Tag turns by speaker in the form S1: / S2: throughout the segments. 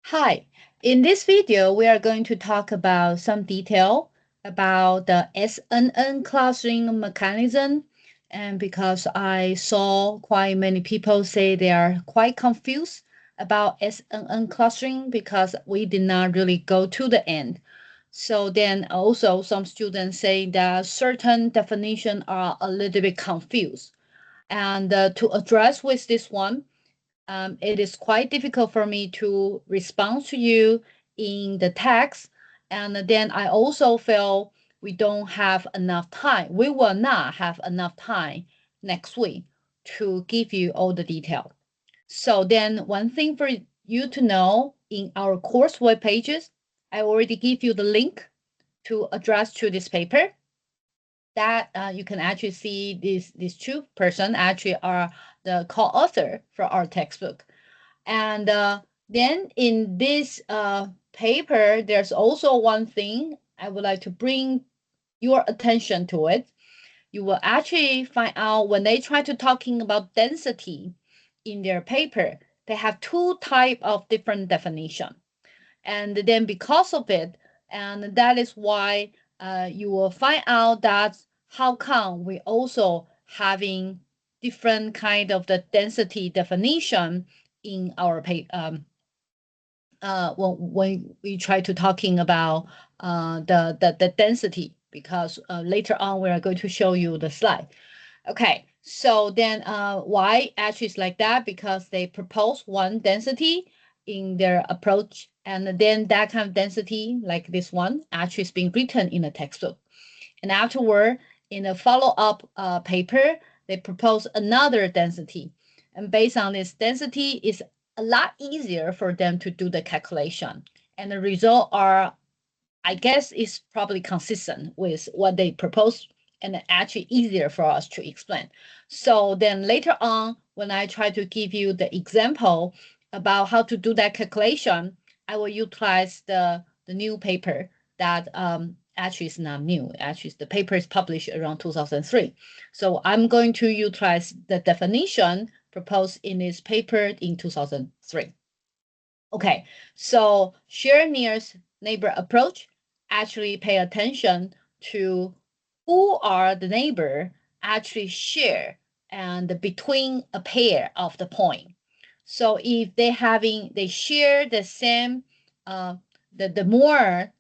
S1: Hi, in this video, we are going to talk about some detail about the SNN clustering mechanism. And because I saw quite many people say they are quite confused about SNN clustering because we did not really go to the end. So then also some students say that certain definitions are a little bit confused. And to address with this one, it is quite difficult for me to respond to you in the text. And then I also feel we don't have enough time. We will not have enough time next week to give you all the detail. So then one thing for you to know in our course web pages, I already give you the link to address to this paper that you can actually see these two person actually are the co-author for our textbook. And then in this paper, there's also one thing I would like to bring your attention to it. You will actually find out when they try to talking about density in their paper, they have two type of different definition. And then because of it, and that is why you will find out that how come we also having different kind of the density definition in our when we try to talking about the density, because later on we are going to show you the slide. Okay, so then why actually is like that? Because they propose one density in their approach, and then that kind of density, like this one, actually is being written in a textbook. And afterward, in a follow-up paper, they propose another density. And based on this density, it's a lot easier for them to do the calculation. And the result are, I guess, is probably consistent with what they propose and actually easier for us to explain. So then later on, when I try to give you the example about how to do that calculation, I will utilize the new paper that actually is not new. Actually, the paper is published around 2003. So I'm going to utilize the definition proposed in this paper in 2003. Okay, so share nearest neighbor approach actually pay attention to who are the neighbor actually share and between a pair of the point. So if they share the same the more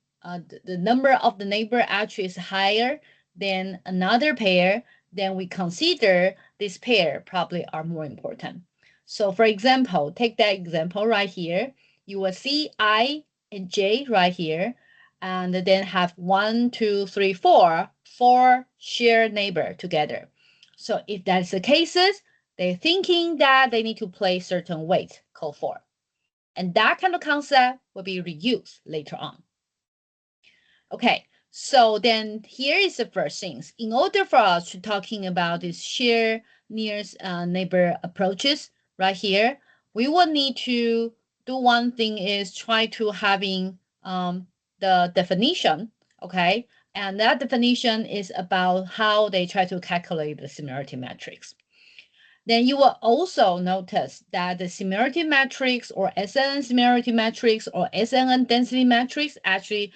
S1: the number of the neighbor actually is higher than another pair, then we consider this pair probably are more important. So for example, take that example right here. You will see I and J right here, and then have 1, 2, 3, 4, four shared neighbor together. So if that's the cases, they're thinking that they need to place certain weight called 4. And that kind of concept will be reused later on. Okay, so then here is the first things. In order for us to talking about this share nearest neighbor approaches right here, we will need to do one thing is try to having the definition, okay? And that definition is about how they try to calculate the similarity matrix. Then you will also notice that the similarity matrix or SNN similarity matrix or SNN density matrix actually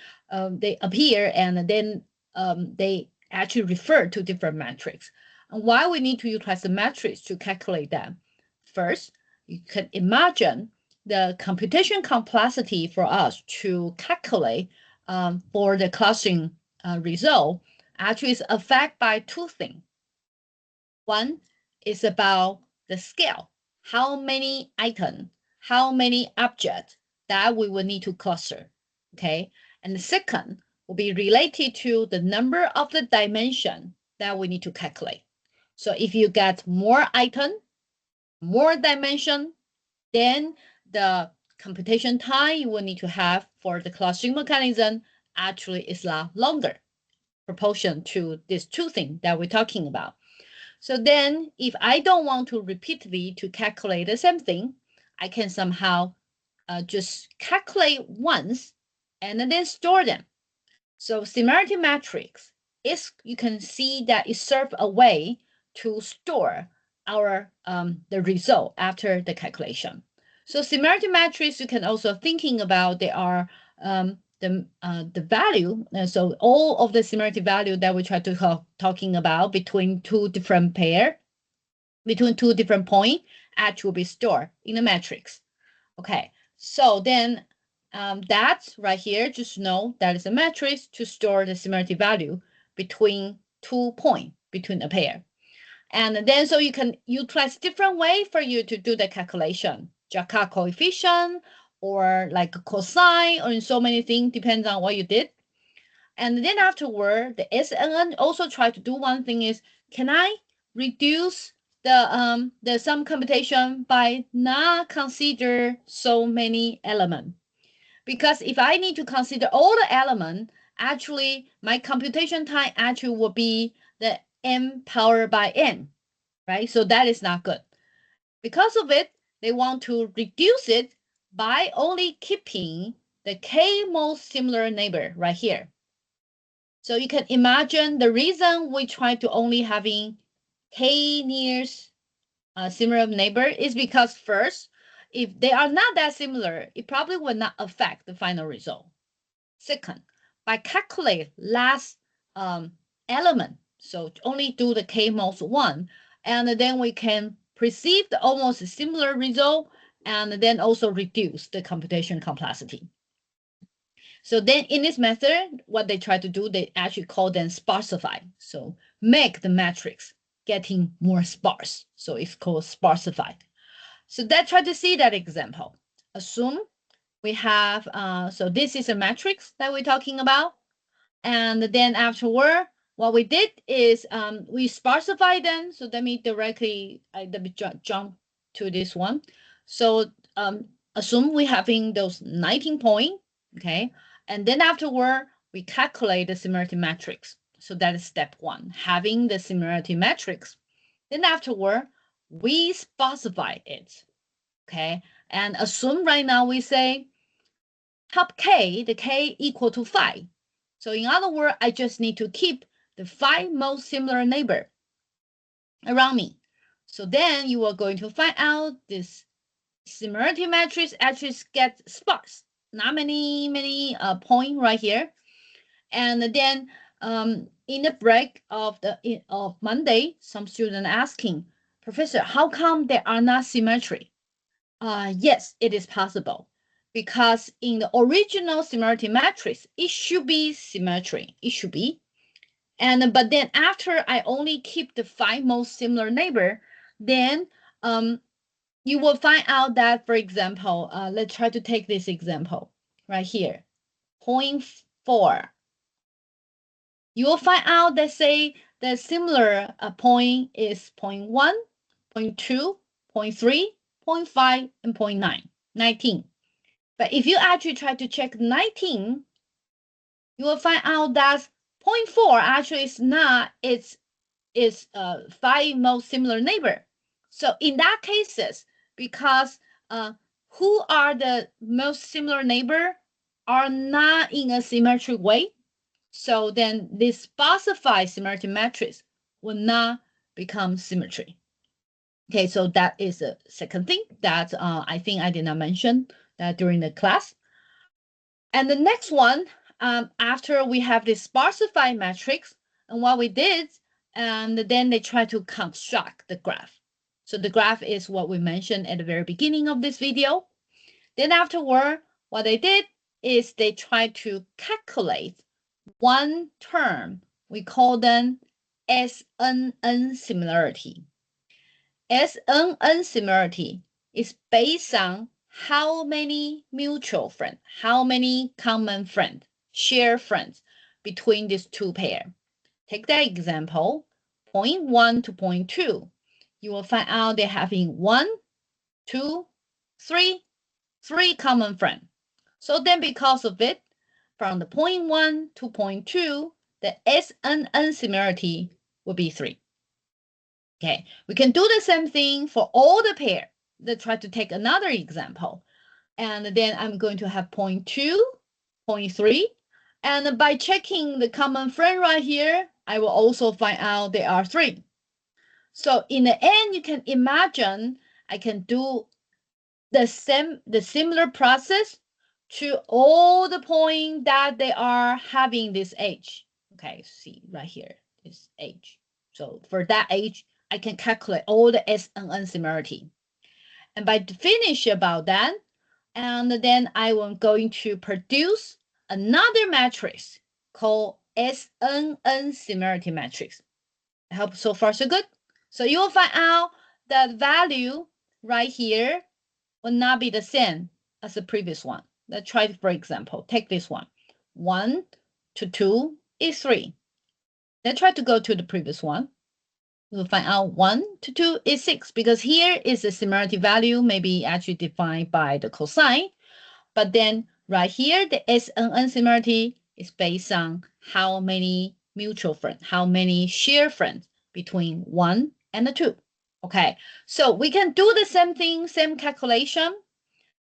S1: they appear and then they actually refer to different metrics. And why we need to utilize the matrix to calculate them? First, you can imagine the computation complexity for us to calculate for the clustering result actually is affected by two things. One is about the scale, how many items, how many objects that we will need to cluster, okay? And the second will be related to the number of the dimension that we need to calculate. So if you get more item, more dimension, then the computation time you will need to have for the clustering mechanism actually is a lot longer proportion to these two things that we're talking about. So then if I don't want to repeatedly to calculate the same thing, I can somehow just calculate once and then store them. So similarity matrix is, you can see that it serves a way to store our the result after the calculation. So similarity matrix, you can also thinking about they are the value. So all of the similarity value that we try to talking about between two different pair, between two different point, actually will be stored in the matrix. Okay, so then that's right here, just know that is a matrix to store the similarity value between 2 points between a pair. And then so you can utilize different way for you to do the calculation, Jacob coefficient or like a cosine or in so many things, depends on what you did. And then afterward, the SNN also try to do one thing is, can I reduce the sum computation by not consider so many elements? Because if I need to consider all the elements, actually my computation time actually will be the m powered by n, right? So that is not good. Because of it, they want to reduce it by only keeping the k most similar neighbor right here. So you can imagine the reason we try to only having k nearest similar neighbor is because first, if they are not that similar, it probably will not affect the final result. Second, by calculate last element, so only do the k most one, and then we can perceive the almost similar result, and then also reduce the computation complexity. So then in this method, what they try to do, they actually call them sparsify. So make the matrix getting more sparse. So it's called sparsified. So let's try to see that example. Assume we have, so this is a matrix that we're talking about. And then afterward, what we did is we sparsify them. So let me directly let me jump to this one. So assume we having those 19 point, okay? And then afterward, we calculate the similarity matrix. So that is step one, having the similarity matrix. Then afterward, we specify it, okay? And assume right now we say top k, the k equal to 5. So in other words, I just need to keep the 5 most similar neighbor around me. So then you are going to find out this similarity matrix actually gets sparse. Not many point right here. And then in the break of Monday, some student asking, Professor, how come there are not symmetry? Yes, it is possible because in the original similarity matrix, it should be symmetry. It should be. And but then after I only keep the 5 most similar neighbor, then you will find out that, for example, let's try to take this example right here, 0.4. You will find out that say the similar point is 0.1, 0.2, 0.3, 0.5, and 0.9, 19. But if you actually try to check 19, you will find out that 0.4 actually is not its 5 most similar neighbor. So in that cases, because who are the most similar neighbor are not in a symmetric way, so then this specified similarity matrix will not become symmetry. Okay, so that is the second thing that I think I did not mention that during the class. And the next one, after we have this sparsified matrix, and what we did, and then they try to construct the graph. So the graph is what we mentioned at the very beginning of this video. Then afterward, what they did is they tried to calculate one term. We call them SNN similarity. SNN similarity is based on how many mutual friends, how many common friends, shared friends between these two pairs. Take that example, 0.1 to 0.2. You will find out they're having 1, 2, 3 common friends. So then because of it, from the 0.1 to 0.2, the SNN similarity will be 3. Okay, we can do the same thing for all the pair. Let's try to take another example. And then I'm going to have 0.2, 0.3. And by checking the common friend right here, I will also find out there are 3. So in the end, you can imagine I can do the similar process to all the point that they are having this age. Okay, see right here, this age. So for that age, I can calculate all the SNN similarity. And by finish about that, and then I am going to produce another matrix called SNN similarity matrix. I hope so far so good. So you will find out that value right here will not be the same as the previous one. Let's try, for example, take this one. 1 to 2 is 3. Let's try to go to the previous one. We'll find out 1 to 2 is 6, because here is the similarity value, maybe actually defined by the cosine. But then right here, the SNN similarity is based on how many mutual friends, how many shared friends between 1 and the 2. Okay, so we can do the same thing, same calculation.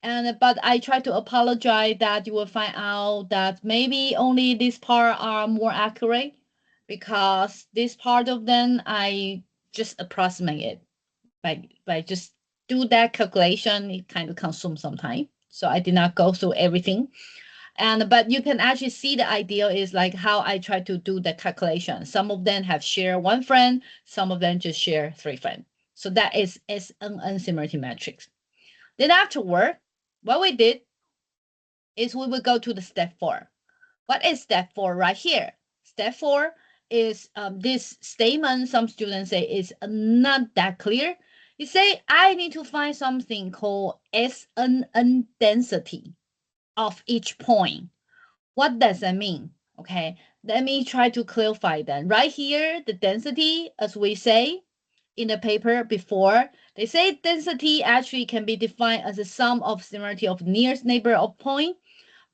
S1: But I try to apologize that you will find out that maybe only this part are more accurate, because this part of them I just approximate it by just do that calculation. It kind of consumes some time, so I did not go through everything. But you can actually see the idea is like how I try to do the calculation. Some of them have share one friend, some of them just share 3 friends. So that is SNN similarity matrix. Then afterward, what we did is we will go to the step 4. What is step 4 right here? Step 4 is this statement. Some students say is not that clear. You say I need to find something called SNN density of each point. What does that mean? Okay, let me try to clarify that. Right here, the density, as we say in the paper before, they say density actually can be defined as a sum of similarity of nearest neighbor of point.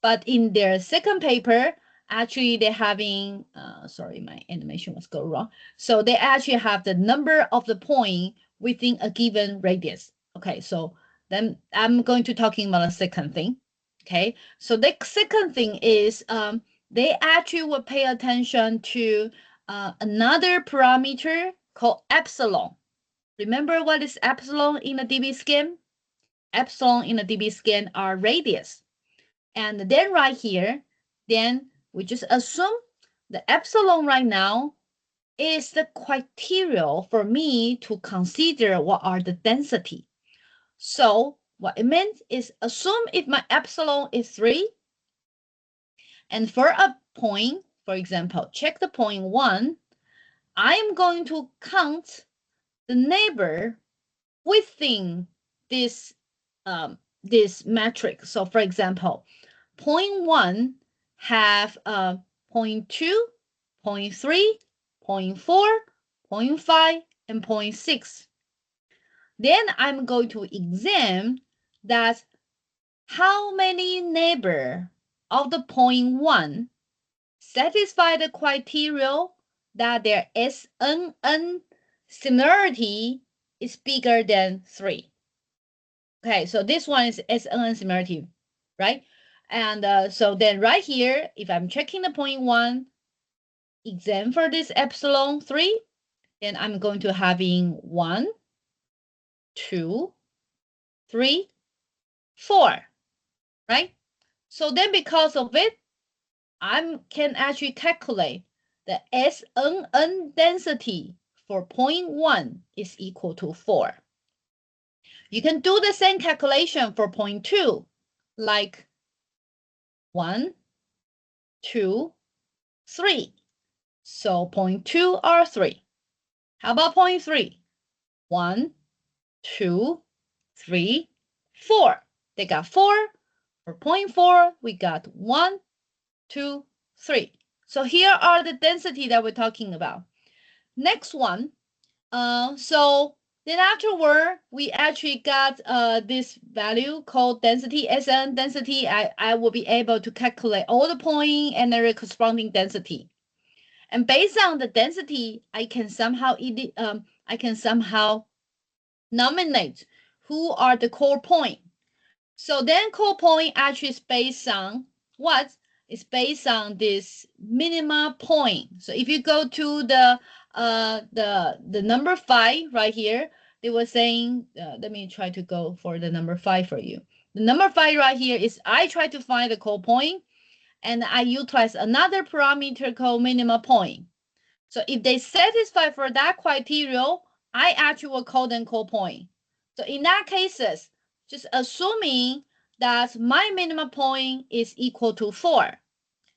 S1: But in their second paper, actually they're having, sorry, my animation was go wrong. So they actually have the number of the point within a given radius. Okay, so then I'm going to talking about the second thing. Okay, so the second thing is they actually will pay attention to another parameter called epsilon. Remember what is epsilon in the dB scheme? Epsilon in the dB scheme are radius. And then right here, then we just assume the epsilon right now is the criteria for me to consider what are the density. So what it means is assume if my epsilon is 3, and for a point, for example, check the point 1, I'm going to count the neighbor within this this matrix. So for example, point 1 have 0.2, 0.3, 0.4, 0.5, and 0.6. Then I'm going to examine that how many neighbor of the point 1 satisfy the criteria that their SNN similarity is bigger than 3. Okay, so this one is SNN similarity, right? And so then right here, if I'm checking the point 1, exam for this epsilon 3, then I'm going to having 1, 2, 3, 4, right? So then because of it, I can actually calculate the SNN density for point 1 is equal to 4. You can do the same calculation for point 2, like 1, 2, 3. So point 2 are 3. How about point 3? 1, 2, 3, 4. They got 4. For point 4, we got 1, 2, 3. So here are the density that we're talking about. Next one. So then afterward, we actually got this value called density, SN density. I will be able to calculate all the point and their corresponding density. And based on the density, I can somehow nominate who are the core point. So then core point actually is based on what? It's based on this minima point. So if you go to the number 5 right here, they were saying, let me try to go for the number 5 for you. The number 5 right here is I try to find the call point, and I utilize another parameter called minimum point. So if they satisfy for that criteria, I actually will call them call point. So in that cases, just assuming that my minimum point is equal to 4.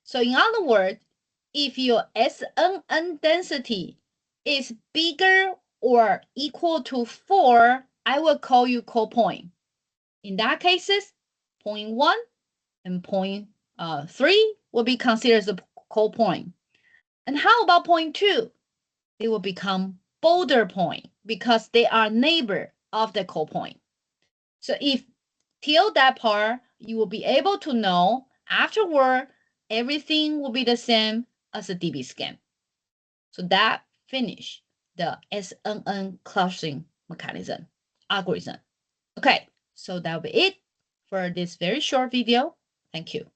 S1: So in other words, if your SNN density is bigger or equal to 4, I will call you call point. In that cases, point 1 and point 3 will be considered as a call point. And how about point 2? They will become border point because they are neighbor of the call point. So if till that part, you will be able to know afterward, everything will be the same as a DB-scan. So that finish the SNN clustering mechanism algorithm. Okay, so that will be it for this very short video. Thank you.